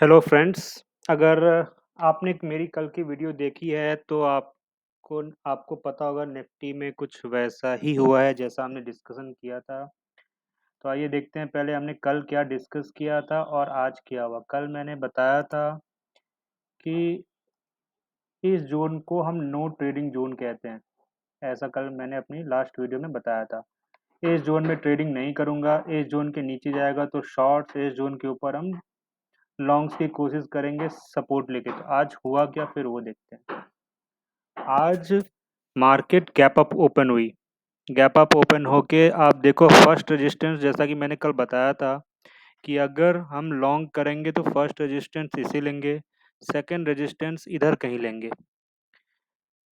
Hello friends. अगर आपने मेरी कल की वीडियो देखी है तो आपको पता होगा निफ्टी में कुछ वैसा ही हुआ है जैसा हमने डिस्कशन किया था। तो आइए देखते हैं पहले हमने कल क्या डिस्कस किया था और आज क्या हुआ। कल मैंने बताया था कि इस जोन को हम नो ट्रेडिंग जोन कहते हैं। ऐसा कल मैंने अपनी लास्ट वीडियो में बताया था। इस जोन में ट्रेडिंग नहीं करूंगा, इस जोन के नीचे जाएगा तो शॉर्ट्स, इस जोन के ऊपर हम लॉन्ग्स की कोशिश करेंगे सपोर्ट लेके। तो आज हुआ क्या फिर वो देखते हैं। आज मार्केट गैप अप ओपन हुई। गैप अप ओपन होके आप देखो फर्स्ट रेजिस्टेंस, जैसा कि मैंने कल बताया था कि अगर हम लॉन्ग करेंगे तो फर्स्ट रेजिस्टेंस इसे लेंगे, सेकंड रेजिस्टेंस इधर कहीं लेंगे।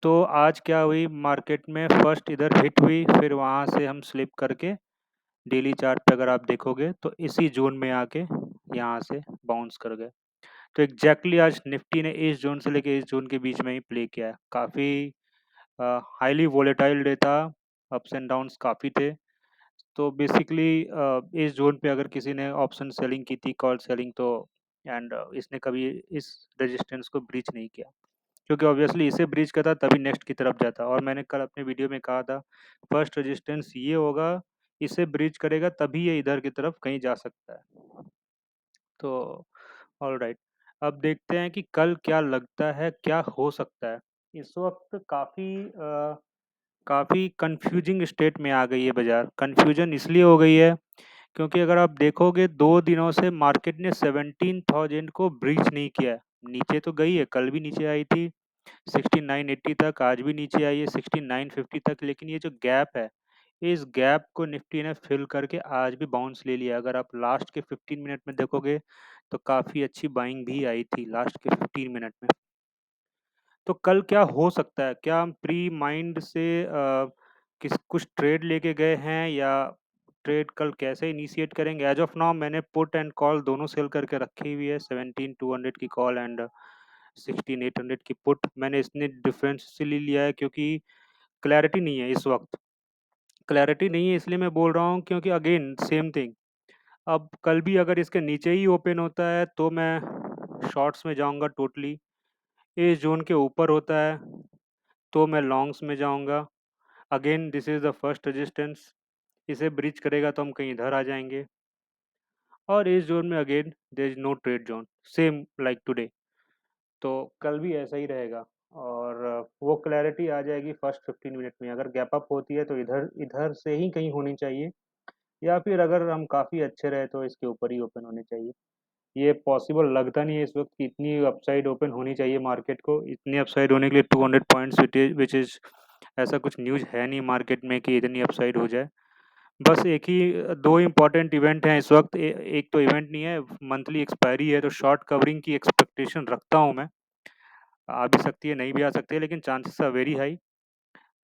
तो आज क्या हुई, मार्केट में फर्स्ट इधर हिट हुई, फिर वहां से हम स्लिप करके डेली चार्ट पे अगर आप देखोगे तो इसी जोन में आके यहाँ से बाउंस कर गए। तो एग्जैक्टली आज निफ्टी ने इस जोन से लेके इस जोन के बीच में ही प्ले किया है। काफ़ी हाईली वोलेटाइल डे था, अप्स एंड डाउन्स काफ़ी थे। तो बेसिकली इस जोन पे अगर किसी ने ऑप्शन सेलिंग की थी, कॉल सेलिंग, तो एंड इसने कभी इस रेजिस्टेंस को ब्रीच नहीं किया, क्योंकि ऑब्वियसली इसे ब्रीच करता तभी नेक्स्ट की तरफ जाता। और मैंने कल अपने वीडियो में कहा था फर्स्ट रेजिस्टेंस ये होगा, इसे ब्रीच करेगा तभी ये इधर की तरफ कहीं जा सकता है। तो ऑलराइट, अब देखते हैं कि कल क्या लगता है क्या हो सकता है। इस वक्त काफ़ी कंफ्यूजिंग स्टेट में आ गई है बाज़ार। कंफ्यूजन इसलिए हो गई है क्योंकि अगर आप देखोगे 2 दिनों से मार्केट ने 17,000 को ब्रीच नहीं किया है। नीचे तो गई है, कल भी नीचे आई थी 6980 तक, आज भी नीचे आई है 6950 तक, लेकिन ये जो गैप है, इस गैप को निफ्टी ने फिल करके आज भी बाउंस ले लिया। अगर आप लास्ट के 15 मिनट में देखोगे तो काफ़ी अच्छी बाइंग भी आई थी लास्ट के 15 मिनट में। तो कल क्या हो सकता है, क्या हम प्री माइंड से किस कुछ ट्रेड लेके गए हैं, या ट्रेड कल कैसे इनिशिएट करेंगे। एज ऑफ नाउ मैंने पुट एंड कॉल दोनों सेल करके रखी हुई है। 17,200 की कॉल एंड 16,800 की पुट। मैंने इसने डिफरेंस इसलिए लिया है क्योंकि क्लैरिटी नहीं है इस वक्त। क्लैरिटी नहीं है इसलिए मैं बोल रहा हूँ क्योंकि अगेन सेम थिंग, अब कल भी अगर इसके नीचे ही ओपन होता है तो मैं शॉर्ट्स में जाऊंगा टोटली। इस जोन के ऊपर होता है तो मैं लॉन्ग्स में जाऊंगा। Again this is the first resistance, इसे ब्रिज करेगा तो हम कहीं इधर आ जाएंगे। और इस जोन में again there is no trade zone, same like today. तो कल भी ऐसा ही रहेगा। और वो क्लैरिटी आ जाएगी फर्स्ट 15 मिनट में। अगर गैप अप होती है तो इधर इधर से ही कहीं होनी चाहिए, या फिर अगर हम काफ़ी अच्छे रहे तो इसके ऊपर ही ओपन होने चाहिए। ये पॉसिबल लगता नहीं है इस वक्त कि इतनी अपसाइड ओपन होनी चाहिए मार्केट को। इतनी अपसाइड होने के लिए 200 पॉइंट्स विच इज ऐसा कुछ न्यूज़ है नहीं मार्केट में कि इतनी अपसाइड हो जाए। बस एक ही दो इम्पोर्टेंट इवेंट हैं इस वक्त। एक तो इवेंट नहीं है, मंथली एक्सपायरी है, तो शॉर्ट कवरिंग की एक्सपेक्टेशन रखता हूँ मैं। आ भी सकती है, नहीं भी आ सकती है, लेकिन chances are very high.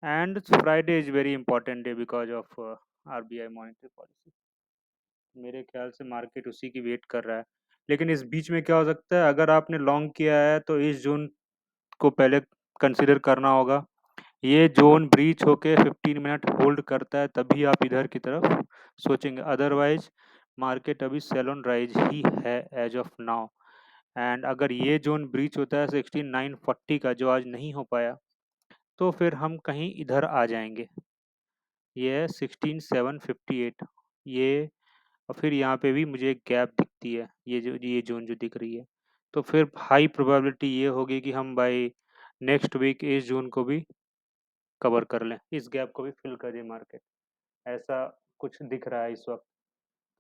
And Friday is very important day because of RBI monetary policy. मेरे ख्याल से मार्केट उसी की वेट कर रहा है। लेकिन इस बीच में क्या हो सकता है, अगर आपने लॉन्ग किया है तो इस जोन को पहले कंसिडर करना होगा। ये जोन ब्रीच होके 15 मिनट होल्ड करता है तभी आप इधर की तरफ सोचेंगे, अदरवाइज मार्केट अभी सेल ऑन राइज ही है एज ऑफ नाउ। एंड अगर ये जोन ब्रीच होता है 16,940 का, जो आज नहीं हो पाया, तो फिर हम कहीं इधर आ जाएंगे। ये है 16,758 ये। और फिर यहाँ पे भी मुझे एक गैप दिखती है, ये जोन जो दिख रही है। तो फिर हाई प्रोबेबिलिटी ये होगी कि हम बाय नेक्स्ट वीक इस जोन को भी कवर कर लें, इस गैप को भी फिल कर दे मार्केट। ऐसा कुछ दिख रहा है इस वक्त।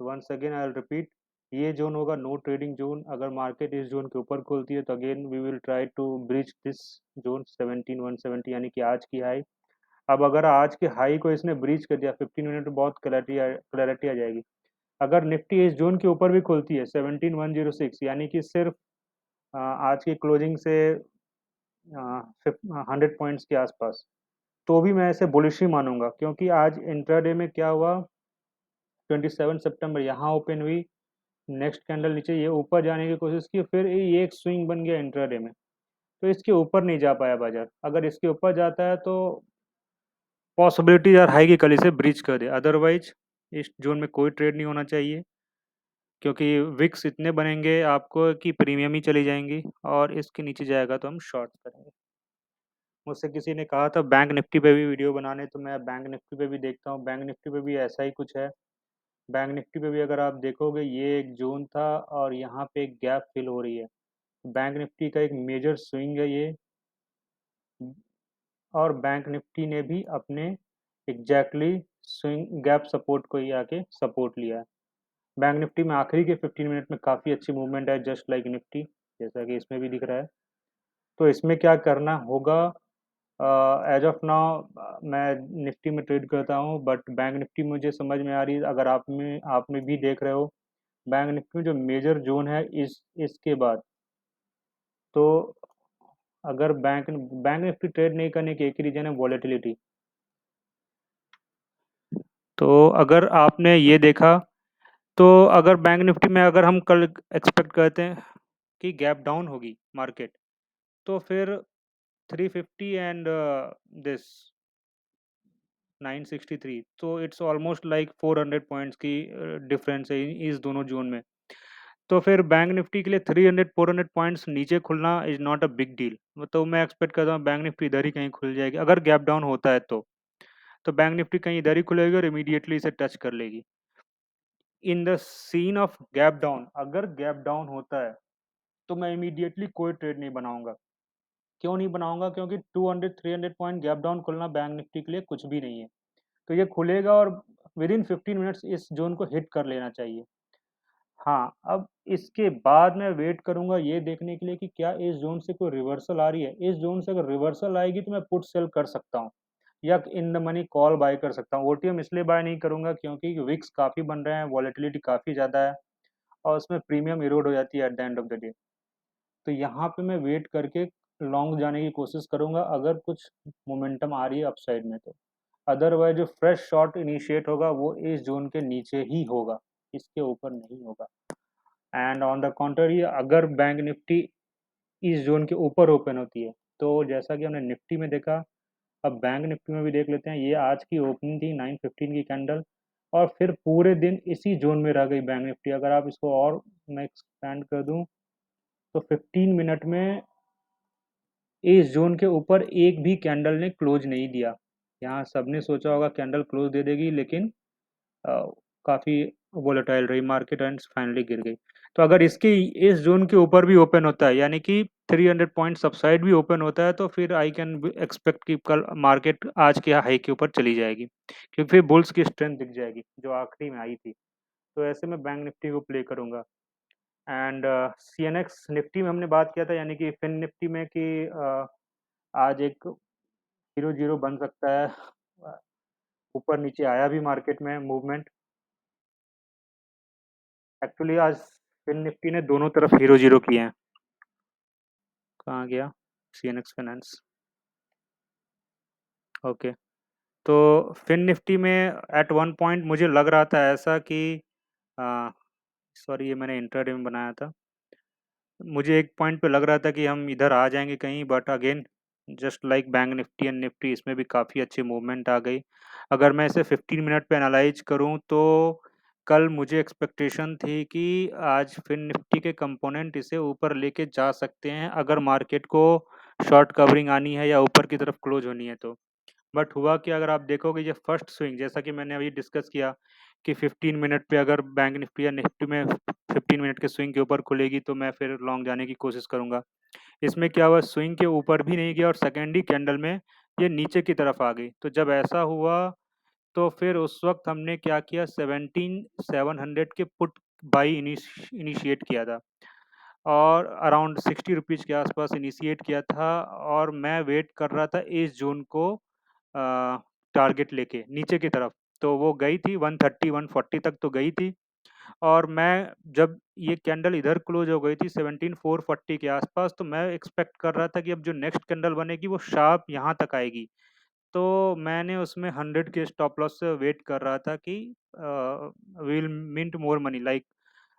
तो once again I will repeat, ये जोन होगा नो ट्रेडिंग जोन। अगर मार्केट इस जोन के ऊपर खोलती है तो again we will try to bridge this zone 17,170, यानी कि आज की हाई। अब अगर आज के हाई को इसने ब्रीच कर दिया 15 मिनट में, बहुत क्लैरिटी आ जाएगी। अगर निफ्टी इस जोन के ऊपर भी खुलती है 17,106, यानी कि सिर्फ आज की क्लोजिंग से 100 पॉइंट्स के आसपास, तो भी मैं इसे बुलिश ही मानूंगा। क्योंकि आज इंट्राडे में क्या हुआ, 27 सितंबर यहाँ ओपन हुई, नेक्स्ट कैंडल नीचे ये ऊपर जाने की कोशिश की, फिर ये एक स्विंग बन गया इंट्राडे में। तो इसके ऊपर नहीं जा पाया बाजार। अगर इसके ऊपर जाता है तो पॉसिबिलिटीज आर हाई कि कल इसे ब्रीच कर दे, अदरवाइज इस जोन में कोई ट्रेड नहीं होना चाहिए। क्योंकि विक्स इतने बनेंगे आपको कि प्रीमियम ही चली जाएंगी, और इसके नीचे जाएगा तो हम शॉर्ट करेंगे। मुझसे किसी ने कहा था बैंक निफ्टी पे भी वीडियो बनाने, तो मैं बैंक निफ्टी पे भी देखता हूँ। बैंक निफ्टी पे भी ऐसा ही कुछ है। बैंक निफ्टी पे भी अगर आप देखोगे, ये एक जोन था और यहाँ पे एक गैप फिल हो रही है। बैंक निफ्टी का एक मेजर स्विंग है ये। और बैंक निफ्टी ने भी अपने एग्जैक्टली स्विंग गैप सपोर्ट को ही आके सपोर्ट लिया है। बैंक निफ्टी में आखिरी के 15 मिनट में काफ़ी अच्छी मूवमेंट है, जस्ट लाइक निफ्टी, जैसा कि इसमें भी दिख रहा है। तो इसमें क्या करना होगा, एज ऑफ नाउ मैं निफ्टी में ट्रेड करता हूँ, बट बैंक निफ्टी मुझे समझ में आ रही है। अगर आप में भी देख रहे हो, बैंक निफ्टी में जो मेजर जोन है इसके बाद, तो अगर बैंक बैंक निफ्टी ट्रेड नहीं करने की एक ही रीजन है, वॉलेटिलिटी। तो अगर आपने ये देखा, तो अगर बैंक निफ्टी में अगर हम कल एक्सपेक्ट करते हैं कि गैप डाउन होगी मार्केट, तो फिर 350 एंड दिस 963, तो इट्स ऑलमोस्ट लाइक 400 पॉइंट्स की डिफरेंस है इस दोनों जोन में। तो फिर बैंक निफ्टी के लिए 300 400 पॉइंट्स नीचे खुलना is not a big deal. तो मैं एक्सपेक्ट करता हूँ बैंक निफ्टी इधर ही कहीं खुल जाएगी, अगर गैप डाउन होता है तो बैंक निफ्टी कहीं इधर ही खुलेगी और इमीडिएटली इसे टच कर लेगी। In the scene of gap down, अगर गैप डाउन होता है तो मैं इमीडिएटली कोई ट्रेड नहीं बनाऊंगा। क्यों नहीं बनाऊंगा? क्योंकि 200 300 पॉइंट गैप डाउन खुलना बैंक निफ्टी के लिए कुछ भी नहीं है। तो ये खुलेगा और विद इन 15 मिनट्स इस जोन को हिट कर लेना चाहिए। हाँ, अब इसके बाद मैं वेट करूंगा ये देखने के लिए कि क्या इस जोन से कोई रिवर्सल आ रही है। इस जोन से अगर रिवर्सल आएगी तो मैं पुट सेल कर सकता हूँ, या in the money call buy कर सकता हूँ। ओटीएम इसलिए बाय नहीं करूंगा क्योंकि विक्स काफ़ी बन रहे हैं, वॉलेटिलिटी काफ़ी ज़्यादा है, और उसमें प्रीमियम इरोड हो जाती है at the end of the day. तो यहाँ पे मैं वेट करके लॉन्ग जाने की कोशिश करूंगा, अगर कुछ मोमेंटम आ रही है अपसाइड में तो। अदरवाइज जो फ्रेश शॉट इनिशिएट होगा वो इस जोन के नीचे ही होगा, इसके ऊपर नहीं होगा। एंड ऑन द कॉन्ट्ररी, अगर बैंक निफ्टी इस जोन के ऊपर ओपन होती है, तो जैसा कि हमने निफ्टी में देखा, अब बैंक निफ्टी में भी देख लेते हैं। ये आज की ओपनिंग थी 9:15 की कैंडल, और फिर पूरे दिन इसी जोन में रह गई बैंक निफ्टी। अगर आप इसको और मैं एक्सपेंड कर दूं, तो 15 मिनट में इस जोन के ऊपर एक भी कैंडल ने क्लोज नहीं दिया। यहाँ सबने सोचा होगा कैंडल क्लोज दे देगी, लेकिन काफ़ी वोलेटाइल रही मार्केट एंड फाइनली गिर गई। तो अगर इसके इस जोन के ऊपर भी ओपन होता है, यानी कि 300 पॉइंट सबसाइड भी ओपन होता है, तो फिर आई कैन एक्सपेक्ट कि कल मार्केट आज के हाई के ऊपर चली जाएगी, क्योंकि फिर बुल्स की स्ट्रेंथ दिख जाएगी जो आखिरी में आई थी। तो ऐसे में बैंक निफ्टी को प्ले करूंगा। एंड सीएनएक्स निफ्टी में हमने बात किया था, यानी कि फिन निफ्टी में कि आज एक 0-0 बन सकता है। ऊपर नीचे आया भी मार्केट में मूवमेंट। एक्चुअली आज फिन निफ्टी ने दोनों तरफ 0-0 किए हैं। कहाँ गया सीएनएक्स फाइनेंस? ओके। तो फिन निफ्टी में एट वन पॉइंट मुझे लग रहा था ऐसा कि, सॉरी ये मैंने इंट्राडे में बनाया था, मुझे एक पॉइंट पे लग रहा था कि हम इधर आ जाएंगे कहीं, but again just like bank Nifty and Nifty, इसमें भी काफ़ी अच्छी मूवमेंट आ गई। अगर मैं इसे 15 मिनट पे एनालाइज करूं, तो कल मुझे एक्सपेक्टेशन थी कि आज फिर निफ्टी के कंपोनेंट इसे ऊपर लेके जा सकते हैं, अगर मार्केट को शॉर्ट कवरिंग आनी है या ऊपर की तरफ क्लोज होनी है तो। बट हुआ कि अगर आप देखोगे ये फर्स्ट स्विंग, जैसा कि मैंने अभी डिस्कस किया कि 15 मिनट पे अगर बैंक निफ्टी या निफ्टी में 15 मिनट के स्विंग के ऊपर खुलेगी, तो मैं फिर लॉन्ग जाने की कोशिश करूंगा। इसमें क्या हुआ, स्विंग के ऊपर भी नहीं गया और सेकेंडरी कैंडल में ये नीचे की तरफ आ गई। तो जब ऐसा हुआ, तो फिर उस वक्त हमने क्या किया, 17,700 के पुट बाई इनिशिएट किया था, और अराउंड 60 रुपीज़ के आसपास इनिशिएट किया था। और मैं वेट कर रहा था इस जोन को टारगेट लेके नीचे की तरफ। तो वो गई थी 130 140 तक तो गई थी। और मैं जब ये कैंडल इधर क्लोज हो गई थी 17,440 के आसपास, तो मैं एक्सपेक्ट कर रहा था कि अब जो नेक्स्ट कैंडल बनेगी वो शार्प यहाँ तक आएगी। तो मैंने उसमें 100 के स्टॉप लॉस से वेट कर रहा था कि will mint more money, like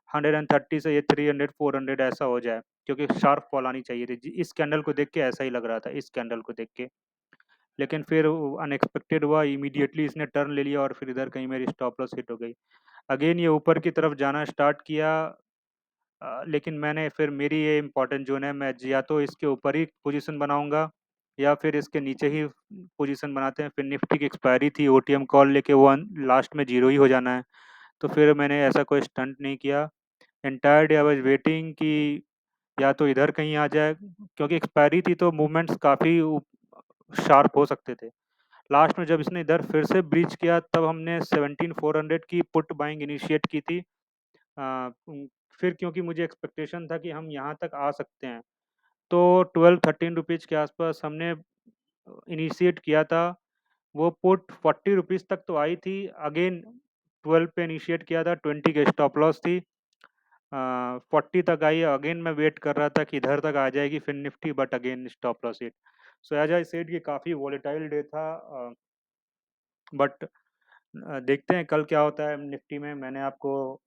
130 से ये 300 400 ऐसा हो जाए, क्योंकि शार्प फॉल आनी चाहिए थी। इस कैंडल को देख के ऐसा ही लग रहा था, इस कैंडल को देख के। लेकिन फिर अनएक्सपेक्टेड हुआ, इमीडिएटली इसने टर्न ले लिया और फिर इधर कहीं मेरी स्टॉप लॉस हिट हो गई। अगेन ये ऊपर की तरफ जाना स्टार्ट किया, लेकिन मैंने फिर मेरी ये इम्पोर्टेंट जोन है, मैं या तो इसके ऊपर ही पोजीशन बनाऊंगा या फिर इसके नीचे ही पोजीशन बनाते हैं। फिर निफ्टी की एक्सपायरी थी, ओटीएम कॉल लेके वो लास्ट में जीरो ही हो जाना है, तो फिर मैंने ऐसा कोई स्टंट नहीं किया। Entire day I was waiting कि या तो इधर कहीं आ जाए, क्योंकि एक्सपायरी थी तो मूवमेंट्स काफ़ी शार्प हो सकते थे। लास्ट में जब इसने इधर फिर से ब्रीच किया तब हमने 17,400 की पुट बाइंग इनिशिएट की थी। फिर क्योंकि मुझे एक्सपेक्टेशन था कि हम यहाँ तक आ सकते हैं, तो 12-13 रुपीज़ के आसपास हमने इनिशिएट किया था। वो पुट 40 रुपीज़ तक तो आई थी, अगेन 12 पे इनिशिएट किया था, 20 के स्टॉप लॉस थी। 40 तक आई, अगेन मैं वेट कर रहा था कि इधर तक आ जाएगी फिर Nifty, but again stop loss hit. So as I said, ये काफ़ी वॉलेटाइल डे था, बट देखते हैं कल क्या होता है निफ्टी में। मैंने आपको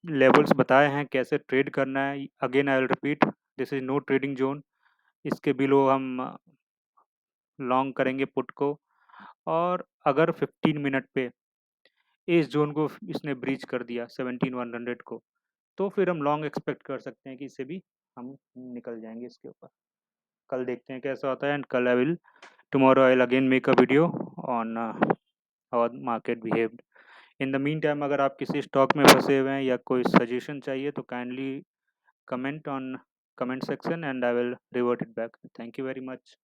लेवल्स बताए हैं कैसे ट्रेड करना है। Again I will repeat, this is no trading zone. इसके बिलो हम लॉन्ग करेंगे पुट को, और अगर 15 मिनट पे इस जोन को इसने ब्रीच कर दिया 17,100 को, तो फिर हम लॉन्ग एक्सपेक्ट कर सकते हैं कि इससे भी हम निकल जाएंगे इसके ऊपर। कल देखते हैं कैसा होता है, एंड कल I will tomorrow I will again make a video on how market behaved. In the mean time अगर आप किसी स्टॉक में फंसे हुए हैं या कोई सजेशन चाहिए तो kindly comment on comment section and I will revert it back. Thank you very much.